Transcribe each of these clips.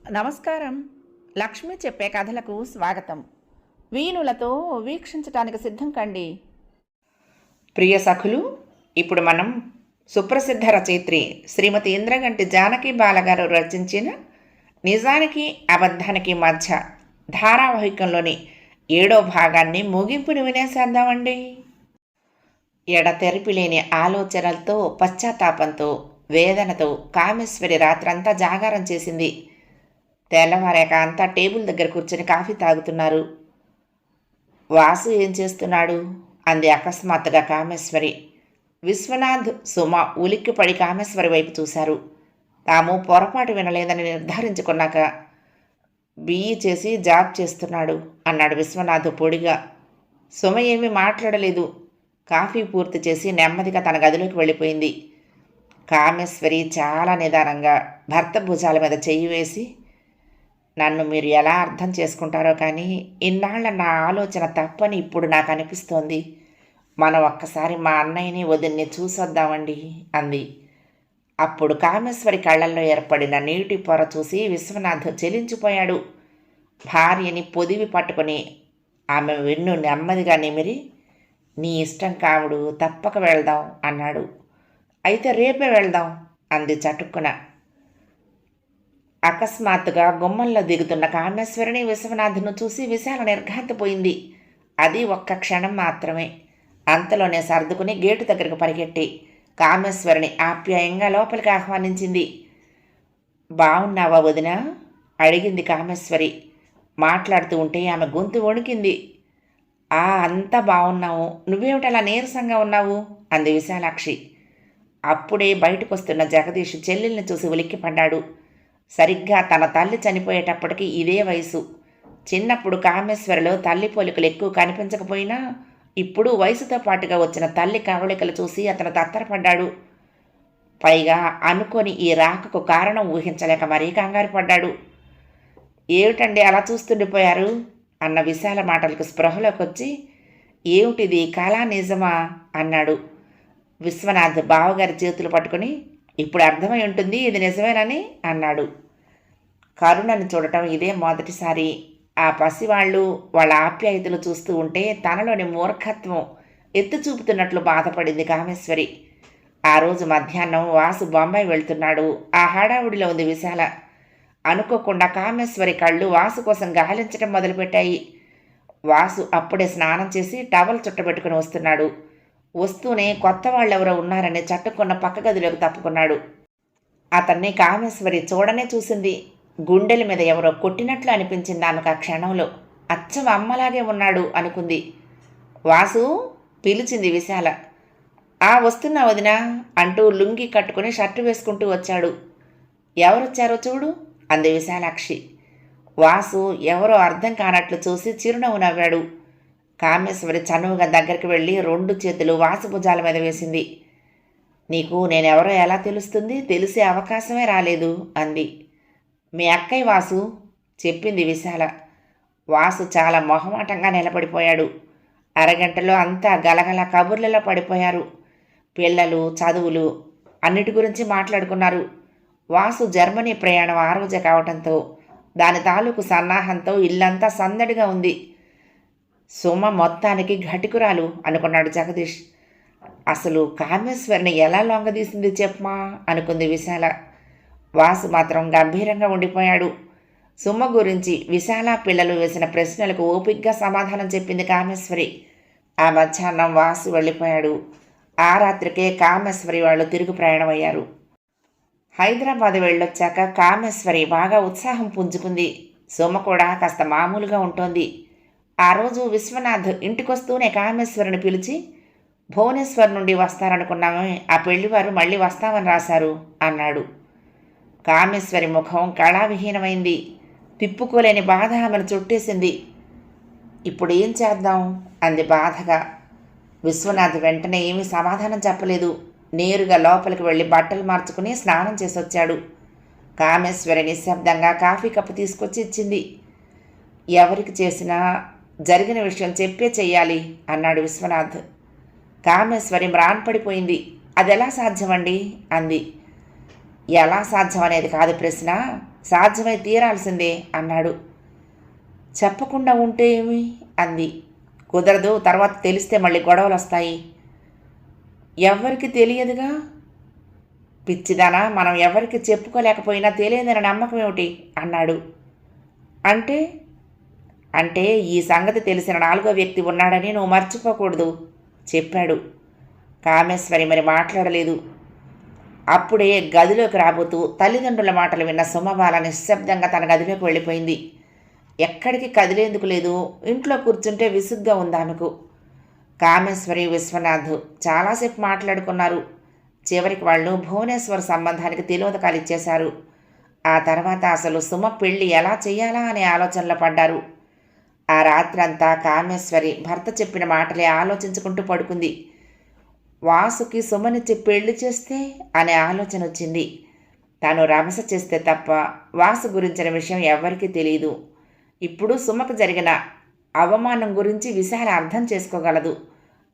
నమస్కారం. లక్ష్మి చెప్పే కథలకు స్వాగతం. వీణులతో వీక్షించటానికి సిద్ధం కండి. ప్రియ సఖులు, ఇప్పుడు మనం సుప్రసిద్ధ రచయిత్రి శ్రీమతి ఇంద్రగంటి జానకి బాలగారు రచించిన నిజానికి అబద్ధానికి మధ్య ధారావాహికంలోని 7వ భాగాన్ని ముగింపుని వినేసేద్దామండి. ఎడతెరిపి లేని ఆలోచనలతో, పశ్చాత్తాపంతో, వేదనతో కామేశ్వరి రాత్రంతా జాగారం చేసింది. తెల్లవారాక అంతా టేబుల్ దగ్గర కూర్చొని కాఫీ తాగుతున్నారు. వాసు ఏం చేస్తున్నాడు అంది అకస్మాత్తుగా కామేశ్వరి. విశ్వనాథ్, సుమ ఉలిక్కిపడి కామేశ్వరి వైపు చూశారు. తాము పొరపాటు వినలేదని నిర్ధారించుకున్నాక బిఈ చేసి జాబ్ చేస్తున్నాడు అన్నాడు విశ్వనాథ్ పొడిగా. సుమ ఏమీ మాట్లాడలేదు. కాఫీ పూర్తి చేసి నెమ్మదిగా తన గదిలోకి వెళ్ళిపోయింది. కామేశ్వరి చాలా నిదానంగా భర్త భుజాల మీద చెయ్యి వేసి, నన్ను మీరు ఎలా అర్థం చేసుకుంటారో కానీ ఇన్నాళ్ల నా ఆలోచన తప్పని ఇప్పుడు నాకు అనిపిస్తోంది. మనం ఒక్కసారి మా అన్నయ్యని వదిన్ని చూసొద్దామండి అంది. అప్పుడు కామేశ్వరి కళ్ళల్లో ఏర్పడిన నీటి పొర చూసి విశ్వనాథ్ చెలించిపోయాడు. భార్యని పొదివి పట్టుకొని ఆమె వెన్ను నెమ్మదిగా నిమిరి, నీ ఇష్టం కావుడు, తప్పక వెళ్దాం అన్నాడు. అయితే రేపే వెళ్దాం అంది చటుక్కున. అకస్మాత్తుగా గుమ్మంలో దిగుతున్న కామేశ్వరిని విశ్వనాథ్ను చూసి విశాల నిర్ఘాంతపోయింది. అది ఒక్క క్షణం మాత్రమే. అంతలోనే సర్దుకుని గేటు దగ్గరకు పరిగెట్టి కామేశ్వరిని ఆప్యాయంగా లోపలికి ఆహ్వానించింది. బావున్నావా వదినా అడిగింది కామేశ్వరి. మాట్లాడుతూ ఉంటే ఆమె గొంతు వణికింది. అంతా బాగున్నావు, నువ్వేమిటలా నీరసంగా ఉన్నావు అంది విశాలాక్షి. అప్పుడే బయటకు వస్తున్న జగదీష్ చెల్లెల్ని చూసి ఉలిక్కిపడ్డాడు. సరిగ్గా తన తల్లి చనిపోయేటప్పటికి ఇదే వయసు. చిన్నప్పుడు కామేశ్వరిలో తల్లి పోలికలు ఎక్కువ కనిపించకపోయినా ఇప్పుడు వయసుతో పాటుగా వచ్చిన తల్లి కవళికలు చూసి అతను తత్తరపడ్డాడు. పైగా అనుకొని ఈ రాకకు కారణం ఊహించలేక మరీ కంగారు పడ్డాడు. ఏమిటండి అలా చూస్తుండిపోయారు అన్న విశాల మాటలకు స్పృహలోకి వచ్చి, ఏమిటిది కళా నిజమా అన్నాడు. విశ్వనాథ్ బావగారి చేతులు పట్టుకుని, ఇప్పుడు అర్థమై ఉంటుంది ఇది నిజమేనని అన్నాడు. కరుణను చూడటం ఇదే మొదటిసారి. ఆ పసివాళ్ళు వాళ్ళ ఆప్యాయతలు చూస్తూ ఉంటే తనలోని మూర్ఖత్వం ఎత్తు చూపుతున్నట్లు బాధపడింది కామేశ్వరి. ఆ రోజు మధ్యాహ్నం వాసు బొంబాయి వెళ్తున్నాడు. ఆ హడావుడిలో ఉంది విశాల. అనుకోకుండా కామేశ్వరి కళ్ళు వాసు కోసం గాలించడం మొదలుపెట్టాయి. వాసు అప్పుడే స్నానం చేసి టవల్ చుట్టబెట్టుకుని వస్తున్నాడు. వస్తూనే కొత్త వాళ్ళెవరో ఉన్నారని చట్టుకున్న పక్క గదిలోకి తప్పుకున్నాడు. అతన్ని కామేశ్వరి చూడనే చూసింది. గుండెల మీద ఎవరో కొట్టినట్లు అనిపించింది ఆమెకు ఆ క్షణంలో. అచ్చం అమ్మలాగే ఉన్నాడు అనుకుంది. వాసు పిలిచింది విశాల. వస్తున్నా వదినా అంటూ లుంగి కట్టుకుని షర్టు వేసుకుంటూ వచ్చాడు. ఎవరొచ్చారో చూడు అంది విశాలాక్షి. వాసు ఎవరో అర్థం కానట్లు చూసి చిరునవ్వు నవ్వాడు. కామేశ్వరి చనువుగా దగ్గరికి వెళ్ళి 2 చేతులు వాసు భుజాల మీద వేసింది. నీకు నేనెవరో ఎలా తెలుస్తుంది? తెలిసే అవకాశమే రాలేదు అంది. మీ అక్కయ్య వాసు చెప్పింది విశాల. వాసు చాలా మొహమాటంగా నిలబడిపోయాడు. అరగంటలో అంతా గలగల కబుర్లలో పడిపోయారు. పిల్లలు, చదువులు అన్నిటి గురించి మాట్లాడుకున్నారు. వాసు జర్మనీ ప్రయాణం ఆ రోజే కావటంతో దాని తాలూకు సన్నాహంతో ఇల్లంతా సందడిగా ఉంది. సుమ మొత్తానికి ఘటికురాలు అనుకున్నాడు జగదీష్. అసలు కామేశ్వరిని ఎలా లొంగదీసింది చెప్పమా అనుకుంది విశాల. వాసు మాత్రం గంభీరంగా ఉండిపోయాడు. సుమ గురించి విశాల పిల్లలు వేసిన ప్రశ్నలకు ఓపిగ్గా సమాధానం చెప్పింది కామేశ్వరి. ఆ మధ్యాహ్నం వాసు వెళ్ళిపోయాడు. ఆ రాత్రికే కామేశ్వరి వాళ్ళు తిరుగు ప్రయాణమయ్యారు. హైదరాబాద్ వెళ్ళొచ్చాక కామేశ్వరి బాగా ఉత్సాహం పుంజుకుంది. సుమ కూడా కాస్త మామూలుగా ఉంటోంది. ఆ రోజు విశ్వనాథ్ ఇంటికొస్తూనే కామేశ్వరిని పిలిచి, భువనేశ్వర్ నుండి వస్తారనుకున్నామే, ఆ పెళ్లివారు మళ్ళీ వస్తామని రాశారు అన్నాడు. కామేశ్వరి ముఖం కళావిహీనమైంది. తిప్పుకోలేని బాధ ఆమెను చుట్టేసింది. ఇప్పుడు ఏం చేద్దాం అంది బాధగా. విశ్వనాథ్ వెంటనే ఏమీ సమాధానం చెప్పలేదు. నేరుగా లోపలికి వెళ్ళి బట్టలు మార్చుకుని స్నానం చేసి వచ్చాడు. కామేశ్వరి నిశ్శబ్దంగా కాఫీ కప్పు తీసుకొచ్చి ఇచ్చింది. ఎవరికి చేసినా జరిగిన విషయం చెప్పే చెయ్యాలి అన్నాడు విశ్వనాథ్. కామేశ్వరి మ్రాన్పడిపోయింది. అదెలా సాధ్యమండి అంది. ఎలా సాధ్యం అనేది కాదు ప్రశ్న, సాధ్యమై తీరాల్సిందే అన్నాడు. చెప్పకుండా ఉంటే ఏమి అంది. కుదరదు, తర్వాత తెలిస్తే మళ్ళీ గొడవలు వస్తాయి. ఎవ్వరికి తెలియదుగా. పిచ్చిదానా, మనం ఎవరికి చెప్పుకోలేకపోయినా తెలియదని నమ్మకం ఏమిటి అన్నాడు. అంటే అంటే ఈ సంగతి తెలిసిన 4వ వ్యక్తి ఉన్నాడని నువ్వు మర్చిపోకూడదు చెప్పాడు. కామేశ్వరి మరి మాట్లాడలేదు. అప్పుడే గదిలోకి రాబోతూ తల్లిదండ్రుల మాటలు విన్న సుమబాల నిశ్శబ్దంగా తన గదిలోకి వెళ్ళిపోయింది. ఎక్కడికి కదిలేందుకు లేదు. ఇంట్లో కూర్చుంటే విసుగ్గా ఉంది ఆమెకు. కామేశ్వరి, విశ్వనాథ్ చాలాసేపు మాట్లాడుకున్నారు. చివరికి వాళ్ళు భువనేశ్వర్ సంబంధానికి తిలోదకాలు ఇచ్చేశారు. ఆ తర్వాత అసలు సుమ పెళ్లి ఎలా చెయ్యాలా అనే ఆలోచనలో పడ్డారు. ఆ రాత్రంతా కామేశ్వరి భర్త చెప్పిన మాటలే ఆలోచించుకుంటూ పడుకుంది. వాసుకి సుమనిచ్చి పెళ్లి చేస్తే అనే ఆలోచన వచ్చింది. తాను రభస చేస్తే తప్ప వాసు గురించిన విషయం ఎవ్వరికీ తెలియదు. ఇప్పుడు సుమకు జరిగిన అవమానం గురించి విశాల అర్థం చేసుకోగలదు.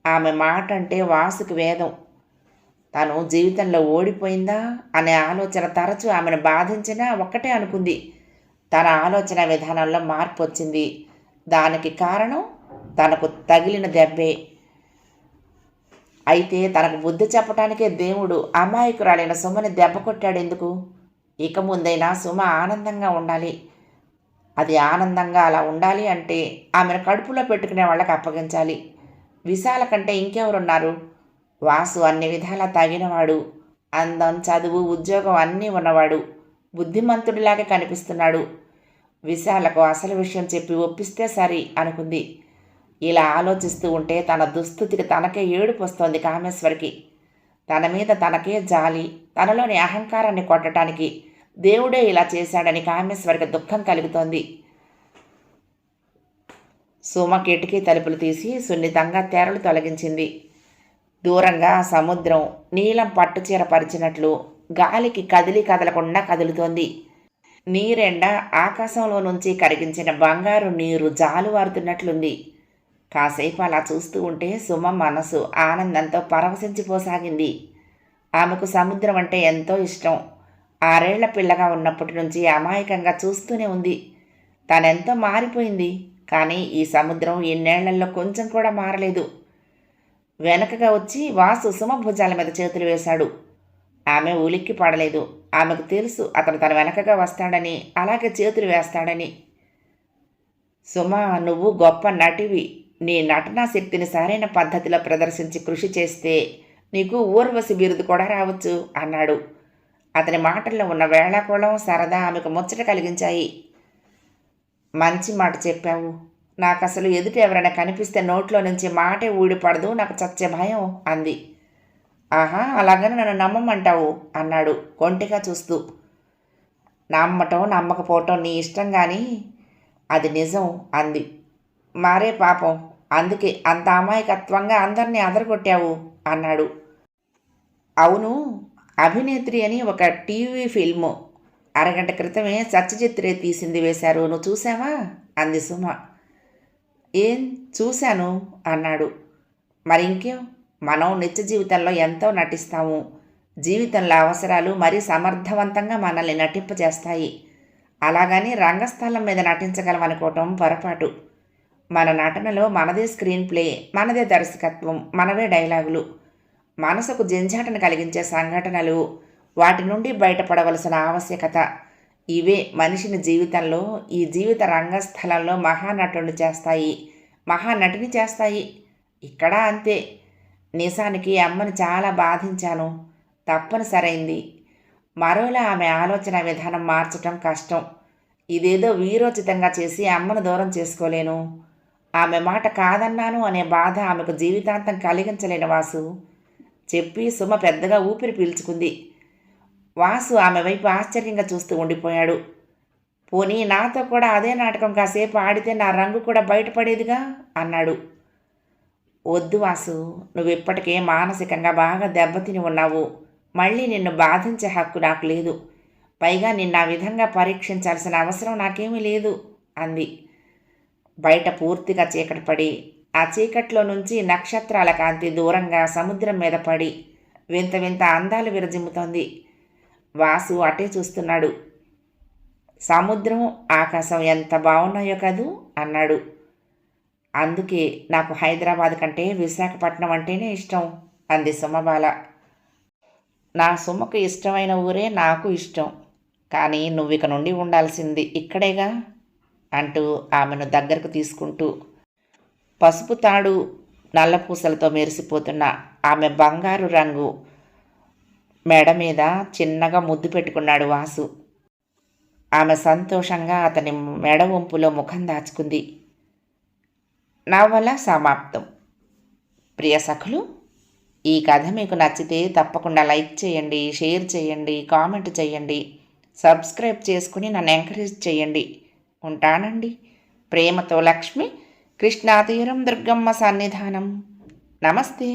ఆమె మాట అంటే వాసుకి వేదం. తను జీవితంలో ఓడిపోయిందా అనే ఆలోచన తరచూ ఆమెను బాధించినా ఒక్కటే అనుకుంది. తన ఆలోచన విధానంలో మార్పు వచ్చింది. దానికి కారణం తనకు తగిలిన దెబ్బే. అయితే తనకు బుద్ధి చెప్పటానికే దేవుడు అమాయకురాలైన సుమని దెబ్బ కొట్టాడెందుకు? ఇక ముందైనా సుమ ఆనందంగా ఉండాలి. అది ఆనందంగా అలా ఉండాలి అంటే ఆమెను కడుపులో పెట్టుకునే వాళ్ళకి అప్పగించాలి. విశాల కంటే ఇంకెవరున్నారు? వాసు అన్ని విధాలా తగినవాడు. అందం, చదువు, ఉద్యోగం అన్నీ ఉన్నవాడు. బుద్ధిమంతుడిలాగే కనిపిస్తున్నాడు. విశాలకు అసలు విషయం చెప్పి ఒప్పిస్తే సరి అనుకుంది. ఇలా ఆలోచిస్తూ ఉంటే తన దుస్థితికి తనకే ఏడుపు వస్తోంది కామేశ్వరికి. తన మీద తనకే జాలి. తనలోని అహంకారాన్ని కొట్టడానికి దేవుడే ఇలా చేశాడని కామేశ్వరికి దుఃఖం కలుగుతోంది. సుమ కిటికీ తలుపులు తీసి సున్నితంగా తెరలు తొలగించింది. దూరంగా సముద్రం నీలం పట్టుచీర పరిచినట్లు గాలికి కదలకుండా కదులుతోంది. నీరెండ ఆకాశంలో నుంచి కరిగించిన బంగారు నీరు జాలువారుతున్నట్లుంది. కాసేపు అలా చూస్తూ ఉంటే సుమ మనసు ఆనందంతో పరవశించిపోసాగింది. ఆమెకు సముద్రం అంటే ఎంతో ఇష్టం. 6 ఏళ్ల పిల్లగా ఉన్నప్పటి నుంచి అమాయకంగా చూస్తూనే ఉంది. తనెంతో మారిపోయింది. కానీ ఈ సముద్రం ఇన్నేళ్లలో కొంచెం కూడా మారలేదు. వెనకగా వచ్చి వాసు సుమ భుజాల మీద చేతులు వేశాడు. ఆమె ఉలిక్కి పడలేదు. ఆమెకు తెలుసు అతను తన వెనకగా వస్తాడని, అలాగే చేతులు వేస్తాడని. సుమ, నువ్వు గొప్ప నటివి. నీ నటనా శక్తిని సరైన పద్ధతిలో ప్రదర్శించి కృషి చేస్తే నీకు ఊర్వశి బిరుదు కూడా రావచ్చు అన్నాడు. అతని మాటల్లో ఉన్న వేళాకోళం, సరదా ఆమెకు ముచ్చట కలిగించాయి. మంచి మాట చెప్పావు. నాకు అసలు ఎదుట ఎవరైనా కనిపిస్తే నోట్లో నుంచి మాటే ఊడిపడదు. నాకు చచ్చే భయం అంది. ఆహా, అలాగని నన్ను నమ్మమంటావు అన్నాడు కొంటిగా చూస్తూ. నమ్మటం నమ్మకపోవటం నీ ఇష్టం కానీ అది నిజం అంది. మారే పాపం, అందుకే అంత అమాయకత్వంగా అందరినీ అదరగొట్టావు అన్నాడు. అవును, అభినేత్రి అని ఒక టీవీ ఫిల్ము అరగంట క్రితమే సత్యజిత్ రే తీసింది వేశారు. నువ్వు చూసావా అంది సుమ. ఏం చూశాను అన్నాడు. మరి ఇంకేం, మనం నిత్య జీవితంలో ఎంతో నటిస్తాము. జీవితంలో అవసరాలు మరీ సమర్థవంతంగా మనల్ని నటింపజేస్తాయి. అలాగని రంగస్థలం మీద నటించగలమనుకోవటం పొరపాటు. మన నటనలో మనదే స్క్రీన్ ప్లే, మనదే దర్శకత్వం, మనవే డైలాగులు. మనసుకు జంజాటను కలిగించే సంఘటనలు, వాటి నుండి బయటపడవలసిన ఆవశ్యకత, ఇవే మనిషిని జీవితంలో, ఈ జీవిత రంగస్థలంలో మహానటుని చేస్తాయి, మహానటిని చేస్తాయి. ఇక్కడ అంతే. నిజానికి అమ్మని చాలా బాధించాను. తప్పనిసరైంది. మరోలా ఆమె ఆలోచన విధానం మార్చటం కష్టం. ఇదేదో వీరోచితంగా చేసి అమ్మను దూరం చేసుకోలేను. ఆమె మాట కాదన్నాను అనే బాధ ఆమెకు జీవితాంతం కలిగించలేని వాసు చెప్పి సుమ పెద్దగా ఊపిరి పీల్చుకుంది. వాసు ఆమె వైపు ఆశ్చర్యంగా చూస్తూ ఉండిపోయాడు. పోనీ నాతో కూడా అదే నాటకం కాసేపు ఆడితే నా రంగు కూడా బయటపడేదిగా అన్నాడు. వద్దు వాసు, నువ్వు ఇప్పటికే మానసికంగా బాగా దెబ్బతిని ఉన్నావు. మళ్ళీ నిన్ను బాధించే హక్కు నాకు లేదు. పైగా నిన్న ఆ విధంగా పరీక్షించాల్సిన అవసరం నాకేమీ లేదు అంది. బయట పూర్తిగా చీకటి పడి, ఆ చీకట్లో నుంచి నక్షత్రాల కాంతి దూరంగా సముద్రం మీద పడి వింత వింత అందాలు విరజిమ్ముతోంది. వాసు అటే చూస్తున్నాడు. సముద్రం ఆకాశం ఎంత బాగున్నాయో కదూ అన్నాడు. అందుకే నాకు హైదరాబాద్ కంటే విశాఖపట్నం అంటేనే ఇష్టం అంది సుమబాల. నా సుమకు ఇష్టమైన ఊరే నాకు ఇష్టం, కానీ నువ్విక నుండి ఉండాల్సింది ఇక్కడేగా అంటూ ఆమెను దగ్గరకు తీసుకుంటూ పసుపు తాడు నల్లపూసలతో మెరిసిపోతున్న ఆమె బంగారు రంగు మెడ మీద చిన్నగా ముద్దు పెట్టుకున్నాడు వాసు. ఆమె సంతోషంగా అతని మెడ వంపులో ముఖం దాచుకుంది. నవల సమాప్తం. ప్రియ సఖులు, ఈ కథ మీకు నచ్చితే తప్పకుండా లైక్ చేయండి, షేర్ చేయండి, కామెంట్ చేయండి, సబ్స్క్రైబ్ చేసుకుని నన్ను ఎంకరేజ్ చేయండి. ఉంటానండి. ప్రేమతో లక్ష్మి, కృష్ణా తీరం దుర్గమ్మ సన్నిధానం. నమస్తే.